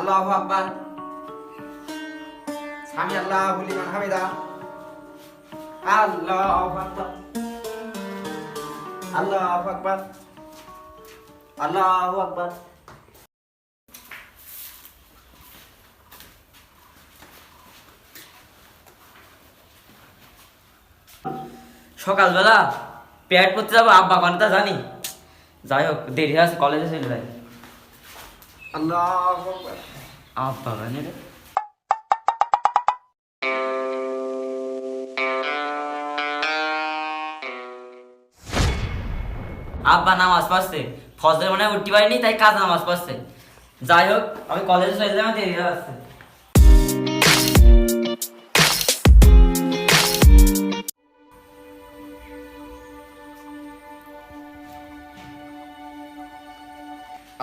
আল্লাহু আকবার। সামি আল্লাহু লিমান হামিদা। আল্লাহু আকবার। আল্লাহু আকবার। আল্লাহু আকবার। সকালবেলা প্যাড পড়তে যাবো, আব্বা কোনটা জানি। যাই হোক, দেরি আছে, কলেজে চলে যাই। আল্লাহু আকবার। আব্বা গানে রে, আব্বা নামাজ পড়ছে। ফজরের মনে হয় উঠতে পারিনি, তাই কাজ নামাজ পড়ছে। যাই হোক, আমি কলেজে চলে যাই, আমার দেরি হয়ে যাচ্ছে।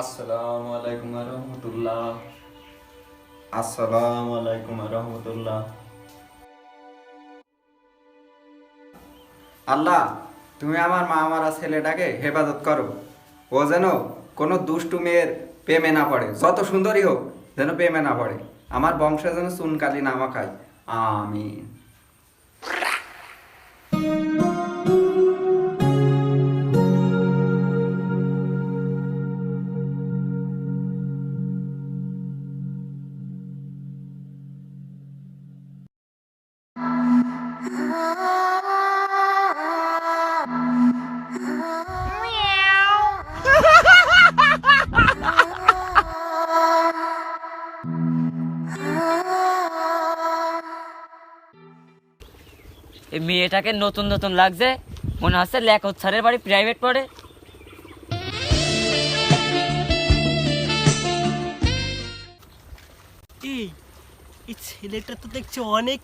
আসসালামু আলাইকুম ওয়া রাহমাতুল্লাহ। আসসালামু আলাইকুম ওয়া রাহমাতুল্লাহ। আল্লাহ, তুমি আমার মা মারা ছেলেটাকে হেফাজত করো। ও যেন কোনো দুষ্টু মেয়ের প্রেমে না পড়ে, যত সুন্দরী হোক যেন প্রেমে না পড়ে। আমার বংশে যেন চুনকালি না মাখায়। আমিন। এই মেয়েটাকে নতুন নতুন লাগছে, মনে হচ্ছে লেখক স্যারের বাড়ি প্রাইভেট পড়ে। এই ছেলেটা তো দেখছি অনেক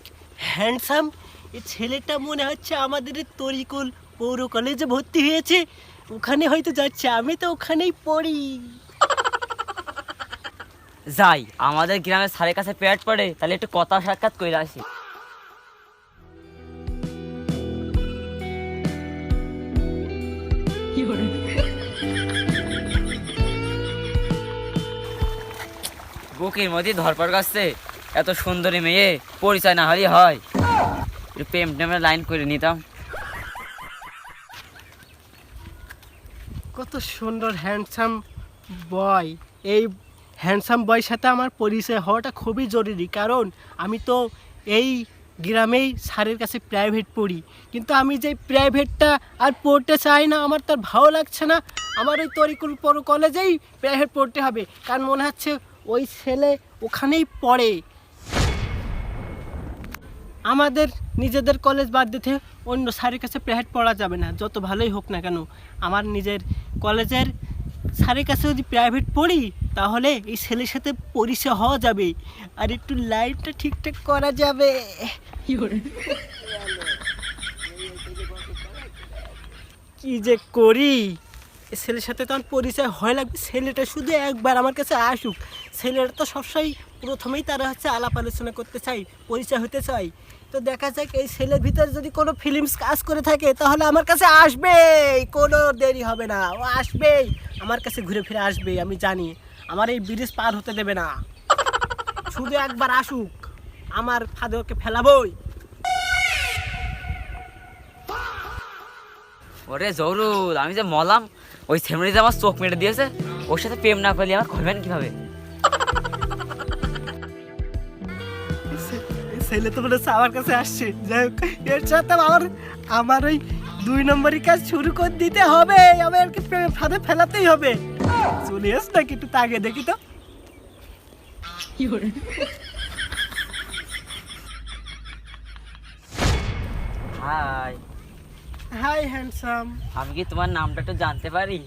হ্যান্ডসাম। এই ছেলেটা মনে হচ্ছে আমাদের তরিকুল পৌর কলেজে ভর্তি হয়েছে, ওখানে হয়তো যাচ্ছে। আমি তো ওখানেই পড়ি। যাই, আমাদের গ্রামের স্যারের কাছে প্যাড পড়ে, তাহলে একটু কথা সাক্ষাৎ করে আসি। বুকের মধ্যে ধরপড় করছে, এত সুন্দরী মেয়ে, পরিচয় না হলেই হয়। একটু প্রেম টেমের লাইন করে নিতাম। কত সুন্দর হ্যান্ডসাম বয়। এই হ্যান্ডসাম বয়ের সাথে আমার পরিচয় হওয়াটা খুবই জরুরি, কারণ আমি তো এই গ্রামেই স্যারের কাছে প্রাইভেট পড়ি। কিন্তু আমি যে প্রাইভেটটা আর পড়তে চাই না, আমার তার ভালো লাগছে না। আমার ওই তরিকুল পৌর কলেজেই প্রাইভেট পড়তে হবে, কারণ মনে হচ্ছে ওই ছেলে ওখানেই পড়ে। আমাদের নিজেদের কলেজ বাদ দিতে অন্য স্যারের কাছে প্রাইভেট পড়া যাবে না, যত ভালোই হোক না কেন। আমার নিজের কলেজের স্যারের কাছে যদি প্রাইভেট পড়ি, তাহলে এই ছেলের সাথে পরিচয় হওয়া যাবে, আর একটু লাইফটা ঠিকঠাক করা যাবে। কি যে করি, এই ছেলের সাথে তো আমার পরিচয় হয় লাগবে। ছেলেটা শুধু একবার আমার কাছে আসুক। ছেলেটা তো সবসময় প্রথমেই তারা হচ্ছে আলাপ আলোচনা করতে চাই, পরিচয় হতে চাই। তো দেখা যাক, এই ছেলের ভিতরে যদি কোনো ফিলিংস কাজ করে থাকে, তাহলে আমার কাছে আসবেই, কোনো দেরি হবে না। ও আসবেই, আমার কাছে ঘুরে ফিরে আসবেই, আমি জানি। আমার এই ব্রিজ পার হতে দেবে না, শুধু একবার আসুক, আমার ফাঁদে ওকে ফেলাবই। ওরে জরুর, আমি যে মলাম, ওই সেমরিতে আমার চোখ মেরে দিয়েছে। ওর সাথে প্রেম না করলে আমার করবেন কিভাবে? ছেলে তো বলেছে আমার কাছে আসছে। যাই হোক, এর সাথে আমার ওই 2 নম্বরই কাজ শুরু করে দিতে হবে। আমি আর কি ফাঁদে ফেলাতেই হবে। চলে আস নাকি, একটু তাকে দেখি তো। হাই। Hi handsome. আমি কি তোমার নামটা একটু জানতে পারি?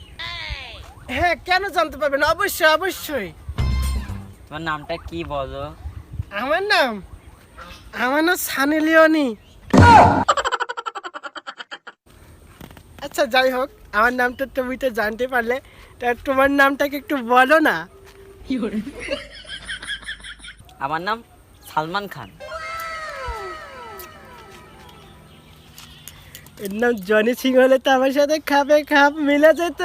হ্যাঁ, কেন জানতে পারবেন? অবশ্যই অবশ্যই। তোমার নামটা কি বলো? আমার নাম সানি লিওনি। আচ্ছা, যাই হোক, আমার নামটা তুমি তো জানতে পারলে, তা তোমার নামটাকে একটু বলো না। আমার নাম সালমান খান। এর নাম জনি সিং হলে তো আমার সাথে খাপে খাপ মিলে যেত।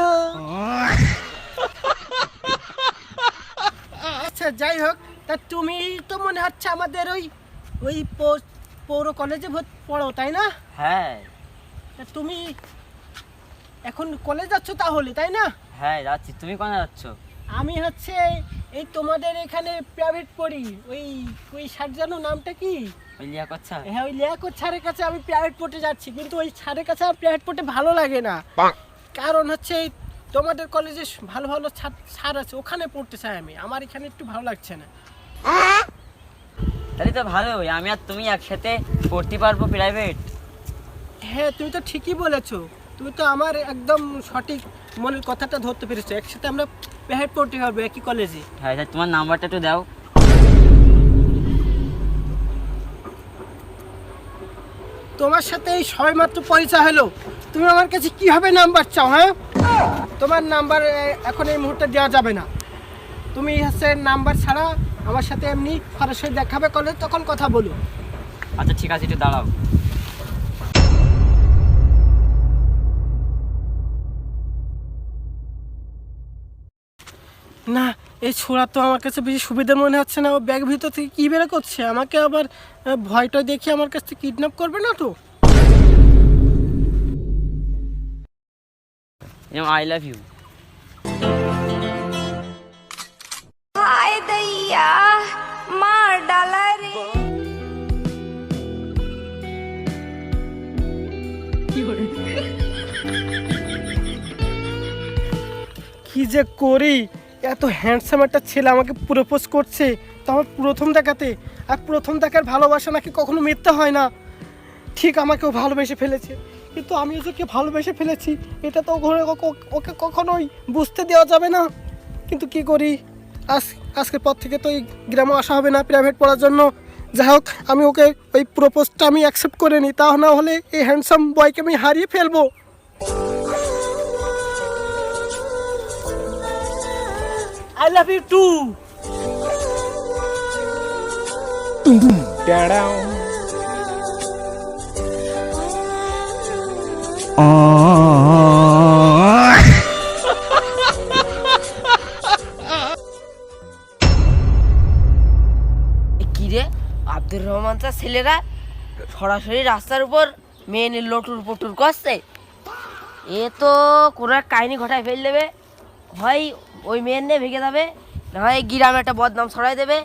আচ্ছা যাই হোক, তা তুমি তো মনে হচ্ছে আমাদের ওই ওই পৌর কলেজে পড়ো তাই না? হ্যাঁ তা তুমি এখন কলেজ যাচ্ছ তাহলে তাই না? হ্যাঁ যাচ্ছি। তুমি কোথায় যাচ্ছ? আমি হচ্ছে এই তোমাদের এখানে প্রাইভেট পড়ি, ওই ওই স্যার জানো নামটা কি? ওই লিয়া করছা? হ্যাঁ ওই লিয়াকত স্যারের কাছে আমি প্রাইভেট পড়তে যাচ্ছি, কিন্তু ওই স্যারের কাছে আর প্রাইভেট পড়তে ভালো লাগে না। কারণ হচ্ছে এই তোমাদের কলেজে ভালো ভালো স্যার আছে, ওখানে পড়তে চাই আমি, আমার এখানে একটু ভালো লাগছে না। তাহলে তো ভালোই, আমি আর তুমি একসাথে পড়তে পারবো প্রাইভেট। হ্যাঁ তুমি তো ঠিকই বলেছো, তুমি তো আমার একদম সঠিক মনের কথাটা ধরতে পেরেছো, একসাথে আমরা প্রাইভেট পড়তে পারবো একই কলেজে। হ্যাঁ তাহলে তোমার নাম্বারটা একটু দাও। তোমার সাথে এই সবেমাত্র পরিচয় হলো, তুমি আমার কাছে কিভাবে নাম্বার চাও? হ্যাঁ তোমার নাম্বার এখন এই মুহূর্তে দেওয়া যাবে না, তুমি হচ্ছে নাম্বার ছাড়া আমার সাথে এমনি সরাসরি দেখাবে কলেজ, তখন কথা বলো। আচ্ছা ঠিক আছে, একটু দাঁড়াও। না এই ছোড়া তো আমার কাছে বেশি সুবিধার মনে হচ্ছে না, ও ব্যাগ ভিতর থেকে কী বের করছে, আমাকে আবার ভয়টা দেখে আমার কাছ থেকে কিডন্যাপ করবে না তো? I love you. हाय दैया मार डाला रे। কি যে করি, এত হ্যান্ডসাম একটা ছেলে আমাকে প্রপোজ করছে, তো আমার প্রথম দেখাতে, আর প্রথম দেখার ভালোবাসা নাকি কখনো মিথ্যা হয় না। ঠিক আমাকেও ভালোবেসে ফেলেছে, কিন্তু আমিও যে ওকে ভালোবেসে ফেলেছি এটা তো ওকে কখনোই বুঝতে দেওয়া যাবে না। কিন্তু কি করি, আজকের পর থেকে তো এই গ্রামে আসা হবে না প্রাইভেট পড়ার জন্য। যাই হোক আমি ওকে ওই প্রপোজটা আমি অ্যাকসেপ্ট করে নিই, তা না হলে এই হ্যান্ডসাম বয়কে আমি হারিয়ে ফেলবো। I love you too. কি রে, আব্দুর রহমান তার ছেলেরা সরাসরি রাস্তার উপর মেয়ে নিয়ে লটুর পটুর করছে, এ তো কোনো এক কাহিনী ঘটায় ফেল দেবে, হয় ওই মেয়ের নিয়ে ভেঙে যাবে, না হয় গ্রামে একটা বদনাম ছড়াই দেবে।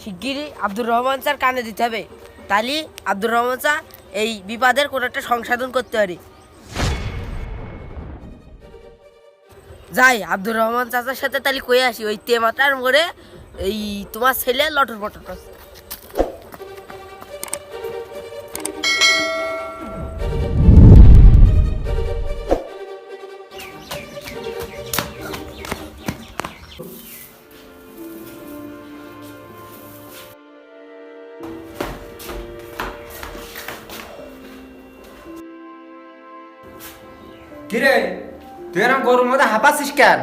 শিগগিরই আব্দুর রহমান স্যার কানে দিতে হবে, তাহলে আব্দুর রহমান স্যার এই বিপদের কোনো একটা সংশোধন করতে পারে। যাই আব্দুর রহমান চাচার সাথে তাহলে কয়ে আসি, ওই তেমাতার মোড়ে এই তোমার ছেলে লটর পটর করছে। কিরে তুই এরকম গরুর মধ্যে হাঁপাচ্ছিস কেন?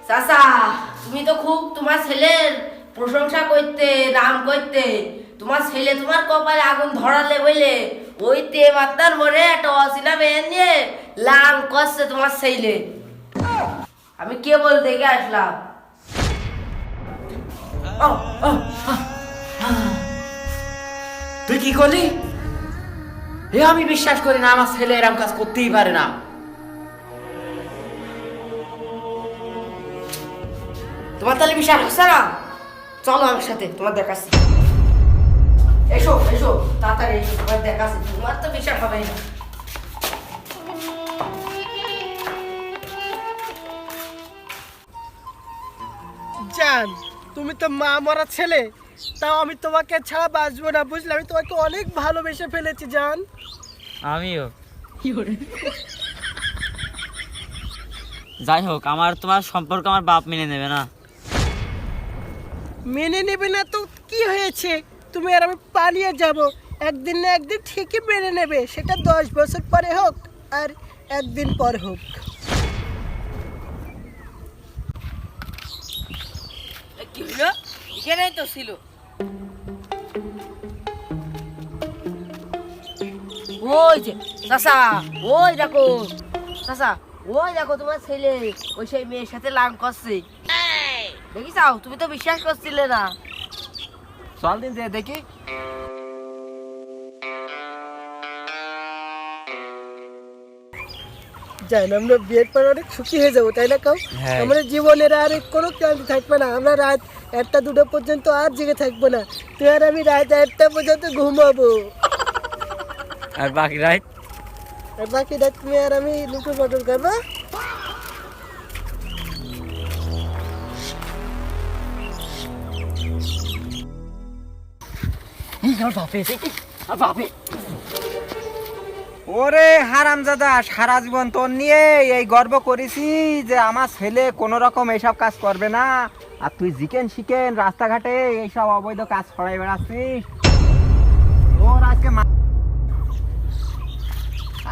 চাচা তুমি তো খুব তোমার ছেলের প্রশংসা করতে, নাম করতে, তোমার ছেলে তোমার কপালে আগুন ধরালে বলে ওই তেমাত্তার মোড়ে একটা অচেনা মেয়ে নিয়ে লাং করছে তোমার ছেলে। আমি কেবল দেখে আসলাম। তুই কি করলি? এ আমি বিশ্বাস করি না, আমার ছেলে এরকম কাজ করতেই পারে না। তোমার তাহলে বিশ্বাস হচ্ছে না? চলো আমার সাথে, তোমার দেখাচ্ছি। এসো এসো তাড়াতাড়ি এসো, তোমার দেখাচ্ছি, তোমার তো বিশ্বাস হবেই না। জান তুমি তো মা মরা ছেলে, তাও আমি তোমাকে ছাড়া বাঁচবো না, বুঝলে? আমি তোমাকে অনেক ভালোবেসে ফেলেছি জান। আমিও। যাই হোক, আমার তোমার সম্পর্ক আমার বাপ মেনে নেবে না। মেনে নেবে না তো কি হয়েছে, তুমি আর আমি পালিয়ে যাব, একদিন না একদিন ঠিকই মেনে নেবে, সেটা 10 বছর পরে হোক আর একদিন পর হোক। কি হলো? এখানেই তো ছিল। ওই যে চাচা, ওই দেখো চাচা, ওই দেখো তোমার ছেলে ওই সেই মেয়ের সাথে লাং করছে। দেখি চাও, তুমি তো বিশ্বাস করছিলে না। চল দিন যে দেখি। জান আমরা বিয়ের পর অনেক সুখী হয়ে যাবো, তাই না কাউ? হ্যাঁ। আমাদের জীবনের আর কোনো ক্লান্তি থাকবে না, আমরা রাত 1টা 2টা পর্যন্ত আর জেগে থাকবো না। তুই আর আমি রাত 1টা পর্যন্ত ঘুমাবো, আর বাকি রাত আর বাকি রাত তুমি আর আমি লুটো পটল করবো। ওরে হারামজাদা, সারা জীবন তোর নিয়ে এই গর্ব করেছি যে আমার ছেলে কোনো রকম এইসব কাজ করবে না, আর তুই জিকেন শিকেন রাস্তাঘাটে এইসব অবৈধ কাজ ছড়াই বেড়াচ্ছিস। তোর আজকে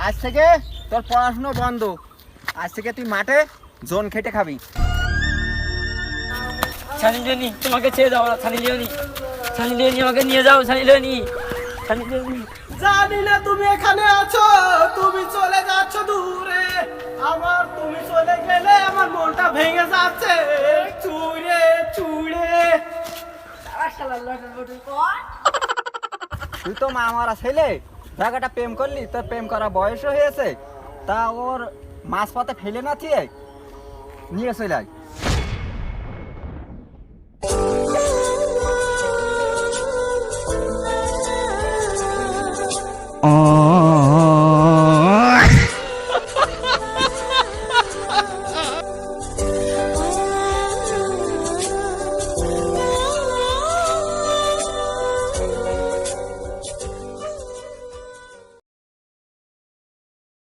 আজ থেকে তোর পড়াশুনো বন্ধ, আজ থেকে তুই মাঠে জোন খেটে খাবি। সানি লিওনি, তোমাকে ছেড়ে দাও না। সানি লিওনি, সানি লিওনি, আমাকে নিয়ে যাও। Sunny Leone, Sunny Leone. জানি না তুমি এখানে আছো, তুমি চলে যাচ্ছ দূরে, আমার তুমি চলে গেলে আমার মনটা ভেঙে যাচ্ছে। চুড়ে চুড়ে তুই তো মা আমারা ছেলে, জায়গাটা প্রেম করলি, তোর প্রেম করা বয়স হয়েছে, তা ওর মাঝপথে ফেলে না থিয়ে নিয়ে চলে আয়।